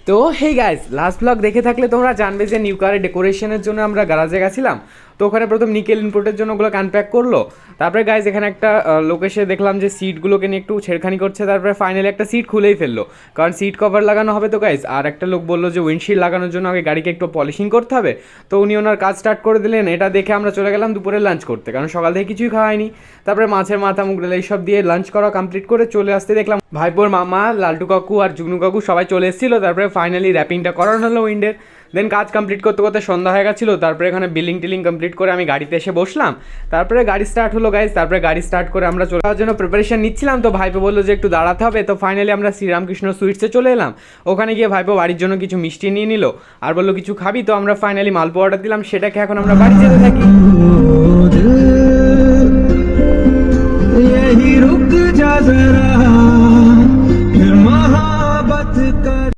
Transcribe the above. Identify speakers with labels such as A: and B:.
A: তো hey guys, last blog দেখে থাকলে তোমরা জানবে যে নিউ কারের ডেকোরেশনের জন্য আমরা গ্যারাজে গেছিলাম। তো ওখানে প্রথম নিকেল ইনপুটের জন্য ওগুলো আনপ্যাক করলো। তারপরে গাইস এখানে একটা লোক এসে দেখলাম যে সিটগুলোকে নিয়ে একটু ছেড়খানি করছে। তারপরে ফাইনালি একটা সিট খুলেই ফেললো, কারণ সিট কভার লাগানো হবে তো গাইস। আর একটা লোক বললো যে উইন্ডশিল্ড লাগানোর জন্য আগে গাড়িকে একটু পলিশিং করতে হবে। তো উনি ওনার কাজ স্টার্ট করে দিলেন। এটা দেখে আমরা চলে গেলাম দুপুরে লাঞ্চ করতে, কারণ সকাল থেকে কিছুই খাওয়া হয়নি। তারপরে মাছের মাথা মুগ ডাল এইসব দিয়ে লাঞ্চ করা কমপ্লিট করে চলে আসতে দেখলাম ভাইপোর মামা, লালটু কাকু আর জুগনু কাকু সবাই চলে এসেছিলো। তারপরে ফাইনালি র্যাপিংটা করানো হলো উইন্ডের। দেন কাজ কমপ্লিট করতে করতে সন্ধ্যা হয়ে গেছিলো। তারপরে এখানে বিলিং টিলিং কমপ্লিট করে আমি গাড়িতে এসে বসলাম। তারপরে গাড়ি স্টার্ট হলো গাইজ। তারপরে গাড়ি স্টার্ট করে আমরা চলে যাওয়ার জন্য প্রিপারেশন নিচ্ছিলাম। তো ভাইপো বললো যে একটু দাঁড়াতে হবে। তো ফাইনালি আমরা শ্রীরামকৃষ্ণ সুইটসে চলে এলাম। ওখানে গিয়ে ভাইপো বাড়ির জন্য কিছু মিষ্টি নিয়ে নিল আর বললো কিছু খাবি। তো আমরা ফাইনালি মালপো অর্ডার দিলাম, সেটাকে এখন আমরা বাড়ি যেতে থাকি। यही रुक जा जरा फिर मोहब्बत का